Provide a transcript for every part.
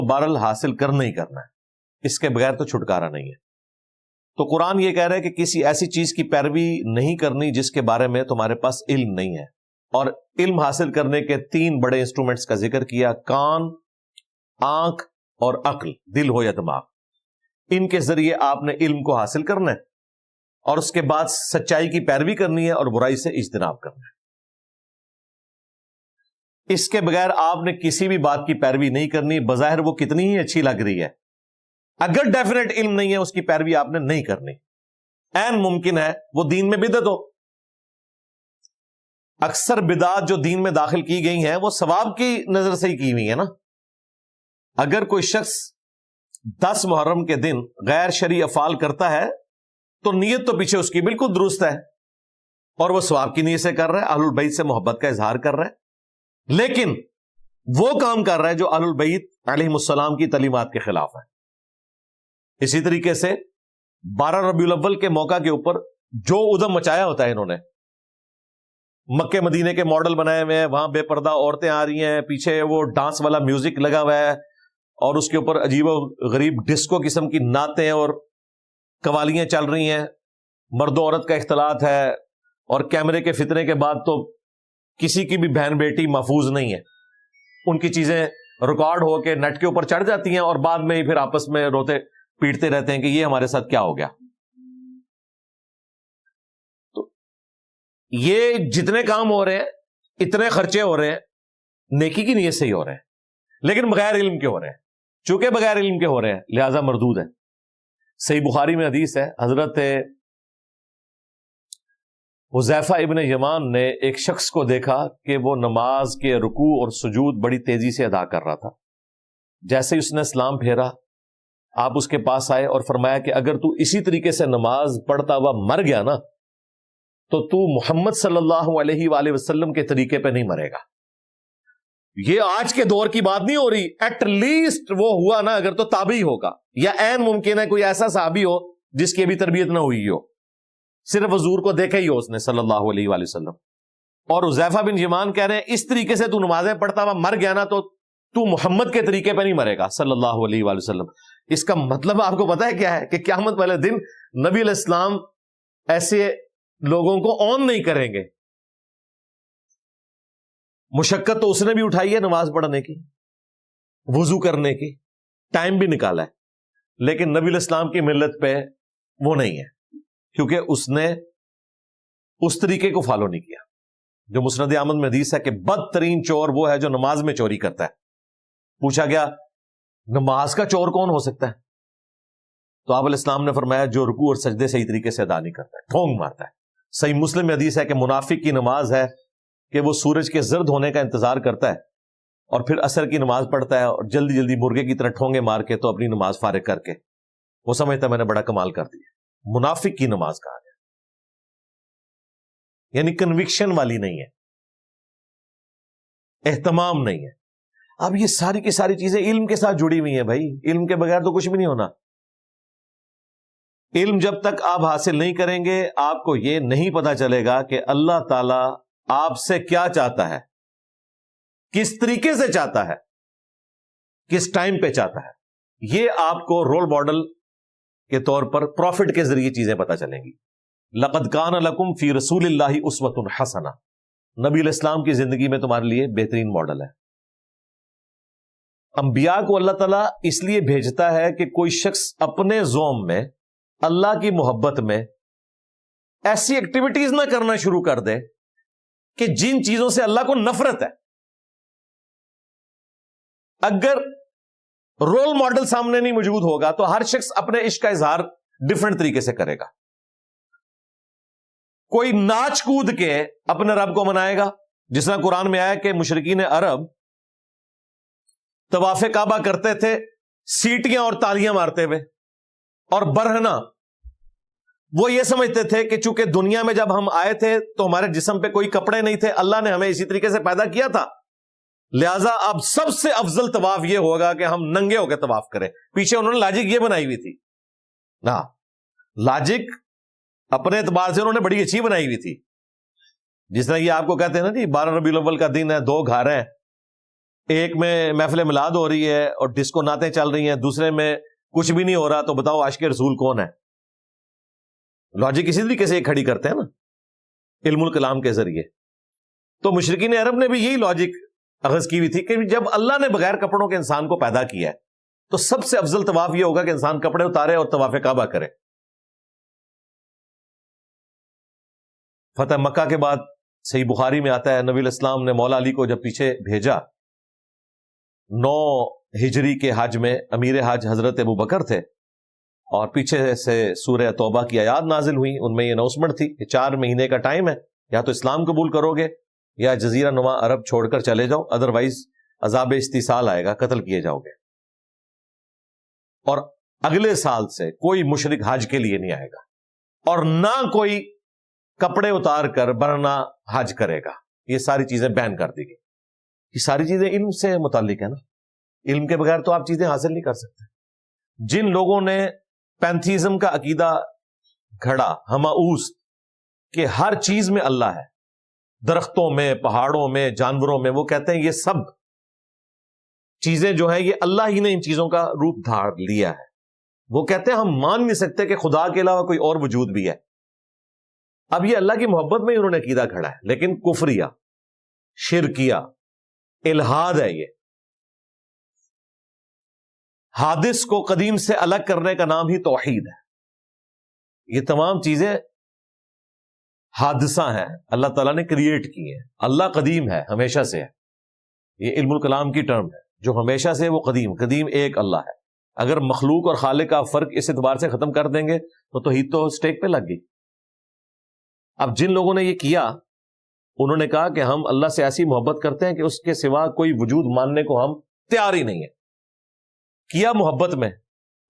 بہرحال حاصل کرنا ہی کرنا ہے، اس کے بغیر تو چھٹکارا نہیں ہے۔ تو قرآن یہ کہہ رہا ہے کہ کسی ایسی چیز کی پیروی نہیں کرنی جس کے بارے میں تمہارے پاس علم نہیں ہے، اور علم حاصل کرنے کے 3 بڑے انسٹرومنٹس کا ذکر کیا: کان، آنکھ اور عقل، دل ہو یا دماغ۔ ان کے ذریعے آپ نے علم کو حاصل کرنا ہے، اور اس کے بعد سچائی کی پیروی کرنی ہے اور برائی سے اجتناب کرنا ہے۔ اس کے بغیر آپ نے کسی بھی بات کی پیروی نہیں کرنی، بظاہر وہ کتنی ہی اچھی لگ رہی ہے، اگر ڈیفینیٹ علم نہیں ہے اس کی پیروی آپ نے نہیں کرنی۔ عین ممکن ہے وہ دین میں بدعت ہو۔ اکثر بدعات جو دین میں داخل کی گئی ہیں وہ ثواب کی نظر سے ہی کی ہوئی ہیں نا۔ اگر کوئی شخص 10 محرم کے دن غیر شرعی افعال کرتا ہے تو نیت تو پیچھے اس کی بالکل درست ہے، اور وہ ثواب کی نیت سے کر رہا ہے، اہل البیت سے محبت کا اظہار کر رہا ہے، لیکن وہ کام کر رہا ہے جو اہل البیت علیہم السلام کی تعلیمات کے خلاف ہے۔ اسی طریقے سے 12 ربیع الاول کے موقع کے اوپر جو ادھم مچایا ہوتا ہے انہوں نے، مکے مدینے کے ماڈل بنائے ہوئے ہیں، وہاں بے پردہ عورتیں آ رہی ہیں، پیچھے وہ ڈانس والا میوزک لگا ہوا ہے، اور اس کے اوپر عجیب و غریب ڈسکو قسم کی نعتیں اور قوالیاں چل رہی ہیں، مرد و عورت کا اختلاط ہے، اور کیمرے کے فتنے کے بعد تو کسی کی بھی بہن بیٹی محفوظ نہیں ہے، ان کی چیزیں ریکارڈ ہو کے نیٹ کے اوپر چڑھ جاتی ہیں، اور بعد میں ہی پھر آپس میں روتے پیٹتے رہتے ہیں کہ یہ ہمارے ساتھ کیا ہو گیا۔ تو یہ جتنے کام ہو رہے ہیں، اتنے خرچے ہو رہے ہیں، نیکی کی نیت سے ہی ہو رہے ہیں، لیکن بغیر علم کے ہو رہے ہیں۔ چونکہ بغیر علم کے ہو رہے ہیں لہذا مردود ہے۔ صحیح بخاری میں حدیث ہے، حضرت حذیفہ ابن یمان نے ایک شخص کو دیکھا کہ وہ نماز کے رکوع اور سجود بڑی تیزی سے ادا کر رہا تھا۔ جیسے ہی اس نے اسلام پھیرا، آپ اس کے پاس آئے اور فرمایا کہ اگر تو اسی طریقے سے نماز پڑھتا ہوا مر گیا نا تو محمد صلی اللہ علیہ وآلہ وسلم کے طریقے پہ نہیں مرے گا۔ یہ آج کے دور کی بات نہیں ہو رہی، ایٹ لیسٹ وہ ہوا نا اگر تو تابعی ہوگا، یا عین ممکن ہے کوئی ایسا صحابی ہو جس کی ابھی تربیت نہ ہوئی ہو، صرف حضور کو دیکھا ہی ہو اس نے صلی اللہ علیہ وآلہ وسلم۔ اور حذیفہ بن یمان کہہ رہے ہیں اس طریقے سے تو نمازیں پڑھتا ہوا مر گیا نا تو محمد کے طریقے پہ نہیں مرے گا صلی اللہ علیہ وآلہ وسلم۔ اس کا مطلب آپ کو پتا ہے کیا ہے؟ کہ قیامت والے دن نبی علیہ السلام ایسے لوگوں کو اون نہیں کریں گے۔ مشقت تو اس نے بھی اٹھائی ہے نماز پڑھنے کی، وضو کرنے کی، ٹائم بھی نکالا ہے، لیکن نبی علیہ السلام کی ملت پہ وہ نہیں ہے، کیونکہ اس نے اس طریقے کو فالو نہیں کیا۔ جو مسند احمد میں حدیث ہے کہ بدترین چور وہ ہے جو نماز میں چوری کرتا ہے۔ پوچھا گیا نماز کا چور کون ہو سکتا ہے؟ تو آپ علیہ السلام نے فرمایا جو رکوع اور سجدے صحیح طریقے سے ادا نہیں کرتا ہے، ٹھونگ مارتا ہے۔ صحیح مسلم میں حدیث ہے کہ منافق کی نماز ہے کہ وہ سورج کے زرد ہونے کا انتظار کرتا ہے اور پھر عصر کی نماز پڑھتا ہے، اور جلدی جلدی مرغے کی طرح ٹھونگے مار کے تو اپنی نماز فارغ کر کے وہ سمجھتا ہے میں نے بڑا کمال کر دیا۔ منافق کی نماز کہا گیا، یعنی کنوکشن والی نہیں ہے، اہتمام نہیں ہے۔ اب یہ ساری کی ساری چیزیں علم کے ساتھ جڑی ہوئی ہیں بھائی، علم کے بغیر تو کچھ بھی نہیں ہونا۔ علم جب تک آپ حاصل نہیں کریں گے آپ کو یہ نہیں پتا چلے گا کہ اللہ تعالی آپ سے کیا چاہتا ہے، کس طریقے سے چاہتا ہے، کس ٹائم پہ چاہتا ہے۔ یہ آپ کو رول ماڈل کے طور پر پروفٹ کے ذریعے چیزیں پتا چلیں گی۔ لقد کان لکم فی رسول اللہ اسوۃ حسنہ، نبی علیہ السلام کی زندگی میں تمہارے لیے بہترین ماڈل ہے۔ انبیاء کو اللہ تعالیٰ اس لیے بھیجتا ہے کہ کوئی شخص اپنے زوم میں اللہ کی محبت میں ایسی ایکٹیویٹیز نہ کرنا شروع کر دے کہ جن چیزوں سے اللہ کو نفرت ہے۔ اگر رول ماڈل سامنے نہیں موجود ہوگا تو ہر شخص اپنے عشق کا اظہار ڈفرنٹ طریقے سے کرے گا۔ کوئی ناچ کود کے اپنے رب کو منائے گا، جس طرح قرآن میں آیا کہ مشرکین عرب طواف کعبہ کرتے تھے سیٹیاں اور تالیاں مارتے ہوئے، اور برہنا وہ یہ سمجھتے تھے کہ چونکہ دنیا میں جب ہم آئے تھے تو ہمارے جسم پہ کوئی کپڑے نہیں تھے، اللہ نے ہمیں اسی طریقے سے پیدا کیا تھا، لہذا اب سب سے افضل طواف یہ ہوگا کہ ہم ننگے ہو کے طواف کریں۔ پیچھے انہوں نے لاجک یہ بنائی ہوئی تھی نا، لاجک اپنے اعتبار سے انہوں نے بڑی اچھی بنائی ہوئی تھی۔ جس طرح یہ آپ کو کہتے ہیں نا جی 12 ربیع الاول کا دن ہے، 2 گھر ہیں، ایک میں محفل میلاد ہو رہی ہے اور ڈسکو نعتیں چل رہی ہیں، دوسرے میں کچھ بھی نہیں ہو رہا، تو بتاؤ عاشق رسول کون ہے؟ لاجک اسی طریقے سے کھڑی کرتے ہیں نا علم الکلام کے ذریعے. تو مشرکین عرب نے بھی یہی لاجک اخذ کی ہوئی تھی کہ جب اللہ نے بغیر کپڑوں کے انسان کو پیدا کیا ہے تو سب سے افضل طواف یہ ہوگا کہ انسان کپڑے اتارے اور طواف کعبہ کرے. فتح مکہ کے بعد صحیح بخاری میں آتا ہے، نبی علیہ السلام نے مولا علی کو جب پیچھے بھیجا، 9 ہجری کے حج میں امیر حج حضرت ابو بکر تھے، اور پیچھے سے سورہ توبہ کی آیات نازل ہوئی، ان میں یہ اناؤنسمنٹ تھی کہ 4 مہینے کا ٹائم ہے، یا تو اسلام قبول کرو گے یا جزیرہ نما عرب چھوڑ کر چلے جاؤ، ادروائز عذاب استیصال آئے گا، قتل کیے جاؤ گے. اور اگلے سال سے کوئی مشرک حج کے لیے نہیں آئے گا، اور نہ کوئی کپڑے اتار کر برنا حج کرے گا. یہ ساری چیزیں بین کر دی گئی. یہ ساری چیزیں علم سے متعلق ہے نا، علم کے بغیر تو آپ چیزیں حاصل نہیں کر سکتے. جن لوگوں نے پینتھیزم کا عقیدہ گھڑا، ہماؤس، کہ ہر چیز میں اللہ ہے، درختوں میں، پہاڑوں میں، جانوروں میں، وہ کہتے ہیں یہ سب چیزیں جو ہیں یہ اللہ ہی نے ان چیزوں کا روپ دھار لیا ہے. وہ کہتے ہیں ہم مان نہیں سکتے کہ خدا کے علاوہ کوئی اور وجود بھی ہے. اب یہ اللہ کی محبت میں انہوں نے عقیدہ کھڑا ہے، لیکن کفریہ، شرکیہ، الہاد ہے. یہ حادث کو قدیم سے الگ کرنے کا نام ہی توحید ہے. یہ تمام چیزیں حادثہ ہیں، اللہ تعالیٰ نے کریٹ کی ہیں. اللہ قدیم ہے، ہمیشہ سے ہے. یہ علم الکلام کی ٹرم ہے، جو ہمیشہ سے وہ قدیم ایک اللہ ہے. اگر مخلوق اور خالق کا فرق اس اعتبار سے ختم کر دیں گے تو توحید تو اسٹیک پہ لگ گئی. اب جن لوگوں نے یہ کیا، انہوں نے کہا کہ ہم اللہ سے ایسی محبت کرتے ہیں کہ اس کے سوا کوئی وجود ماننے کو ہم تیار ہی نہیں ہے. کیا محبت میں،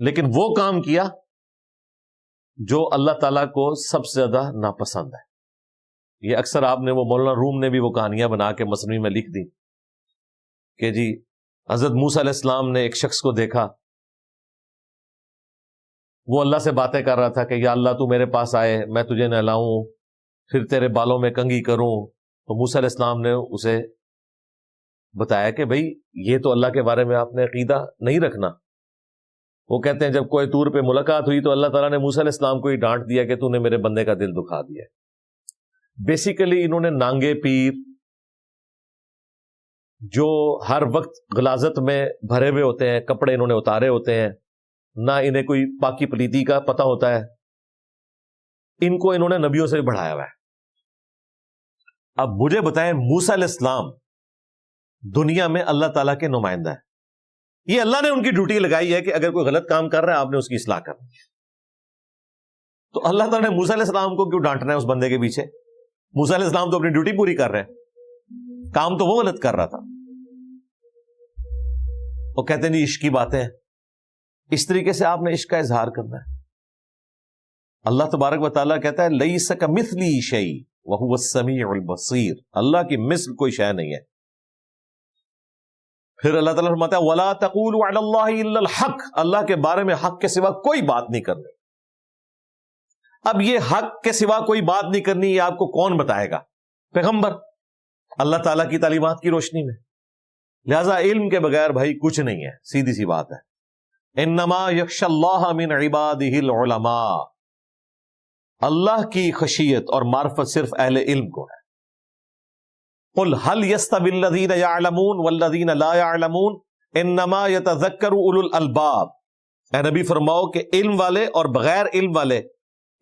لیکن وہ کام کیا جو اللہ تعالیٰ کو سب سے زیادہ ناپسند ہے. یہ اکثر آپ نے، وہ مولانا روم نے بھی وہ کہانیاں بنا کے مثنوی میں لکھ دی کہ جی حضرت موسیٰ علیہ السلام نے ایک شخص کو دیکھا، وہ اللہ سے باتیں کر رہا تھا کہ یا اللہ تو میرے پاس آئے، میں تجھے نہلاؤں، پھر تیرے بالوں میں کنگھی کروں. تو موسیٰ علیہ السلام نے اسے بتایا کہ بھئی یہ تو اللہ کے بارے میں آپ نے عقیدہ نہیں رکھنا. وہ کہتے ہیں جب کوئی طور پہ ملاقات ہوئی تو اللہ تعالیٰ نے موسیٰ علیہ السلام کو ہی ڈانٹ دیا کہ تو نے میرے بندے کا دل دکھا دیا. بیسیکلی انہوں نے نانگے پیر جو ہر وقت غلاظت میں بھرے ہوئے ہوتے ہیں، کپڑے انہوں نے اتارے ہوتے ہیں، نہ انہیں کوئی پاکی پلیتی کا پتہ ہوتا ہے، ان کو انہوں نے نبیوں سے بڑھایا ہوا ہے. اب مجھے بتائیں، موسیٰ علیہ السلام دنیا میں اللہ تعالیٰ کے نمائندہ ہے. یہ اللہ نے ان کی ڈیوٹی لگائی ہے کہ اگر کوئی غلط کام کر رہا ہے آپ نے اس کی اصلاح کرنی ہے. تو اللہ تعالیٰ نے موسیٰ علیہ السلام کو کیوں ڈانٹنا ہے اس بندے کے پیچھے؟ موسیٰ علیہ السلام تو اپنی ڈیوٹی پوری کر رہے ہیں، کام تو وہ غلط کر رہا تھا. وہ کہتے ہیں نہیں عشق کی باتیں ہیں. اس طریقے سے آپ نے عشق کا اظہار کرنا ہے. اللہ تبارک و تعالیٰ کہتا ہے لیس کمثلی شیء وہو السمیع البصیر، اللہ کی مثل کوئی شے نہیں ہے. پھر اللہ تعالیٰ فرماتا ہے وَلَا تَقُولُوا عَلَى اللَّهِ إِلَّا الْحَقِّ، اللہ کے بارے میں حق کے سوا کوئی بات نہیں کرنی. اب یہ حق کے سوا کوئی بات نہیں کرنی، یہ آپ کو کون بتائے گا؟ پیغمبر، اللہ تعالیٰ کی تعلیمات کی روشنی میں. لہذا علم کے بغیر بھائی کچھ نہیں ہے، سیدھی سی بات ہے. انما یخشی اللہ من عبادہ العلماء، اللہ کی خشیت اور معرفت صرف اہل علم کو ہے. قل هل يستوي الذين يعلمون والذين لا يعلمون انما يتذكر اولو الالباب. اے نبی فرماؤ کہ علم والے اور بغیر علم والے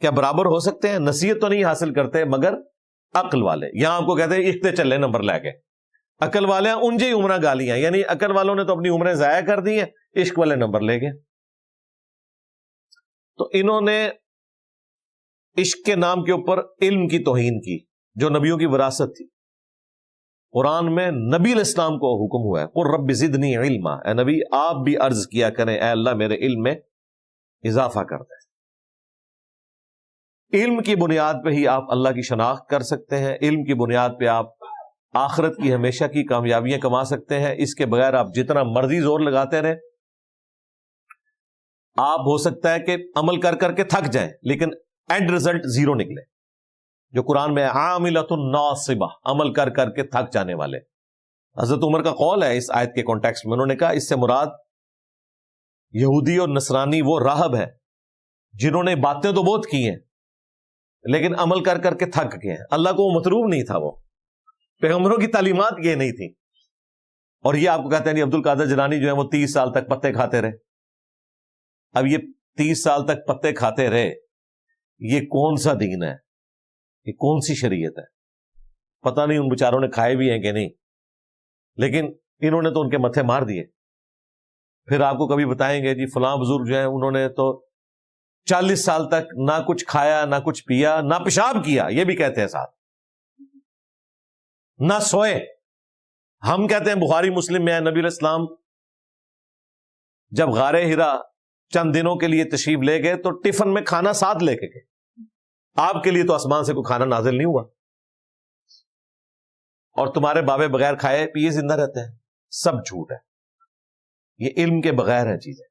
کیا برابر ہو سکتے ہیں؟ نصیحت تو نہیں حاصل کرتے مگر عقل والے. یہاں آپ کو کہتے ہیں اختے چلے نمبر لے کے. عقل والے ہیں ان جی عمرہ گالیاں، یعنی عقل والوں نے تو اپنی عمریں ضائع کر دی ہیں، عشق والے نمبر لے گئے. تو انہوں نے عشق کے نام کے اوپر علم کی توہین کی جو نبیوں کی وراثت تھی. قرآن میں نبی علیہ السلام کو حکم ہوا ہے قل رب زدنی علما، اے نبی آپ بھی عرض کیا کریں اے اللہ میرے علم میں اضافہ کر دیں. علم کی بنیاد پہ ہی آپ اللہ کی شناخت کر سکتے ہیں، علم کی بنیاد پہ آپ آخرت کی ہمیشہ کی کامیابیاں کما سکتے ہیں. اس کے بغیر آپ جتنا مرضی زور لگاتے رہیں، آپ ہو سکتا ہے کہ عمل کر کر کے تھک جائیں لیکن اینڈ ریزلٹ زیرو نکلے. جو قرآن میں عاملۃ ناصبہ، عمل کر کر کے تھک جانے والے. حضرت عمر کا قول ہے اس آیت کے کانٹیکسٹ میں، انہوں نے کہا اس سے مراد یہودی اور نصرانی وہ راہب ہے جنہوں نے باتیں تو بہت کی ہیں لیکن عمل کر کر کے تھک گئے ہیں. اللہ کو وہ مطلوب نہیں تھا، وہ پیغمبروں کی تعلیمات یہ نہیں تھی. اور یہ آپ کو کہتے ہیں عبد القادر جیلانی جو ہے وہ 30 سال تک پتے کھاتے رہے. اب یہ 30 سال تک پتے کھاتے رہے، یہ کون سا دین ہے؟ یہ کون سی شریعت ہے؟ پتہ نہیں ان بیچاروں نے کھائے بھی ہیں کہ نہیں، لیکن انہوں نے تو ان کے متھے مار دیے. پھر آپ کو کبھی بتائیں گے جی فلاں بزرگ جو ہیں انہوں نے تو 40 سال تک نہ کچھ کھایا، نہ کچھ پیا، نہ پیشاب کیا، یہ بھی کہتے ہیں ساتھ، نہ سوئے. ہم کہتے ہیں بخاری مسلم میں ہے نبی علیہ السلام جب غار ہرا چند دنوں کے لیے تشریف لے گئے تو ٹفن میں کھانا ساتھ لے کے گئے. آپ کے لیے تو آسمان سے کوئی کھانا نازل نہیں ہوا، اور تمہارے بابے بغیر کھائے پیے زندہ رہتے ہیں. سب جھوٹ ہے، یہ علم کے بغیر ہے چیزیں.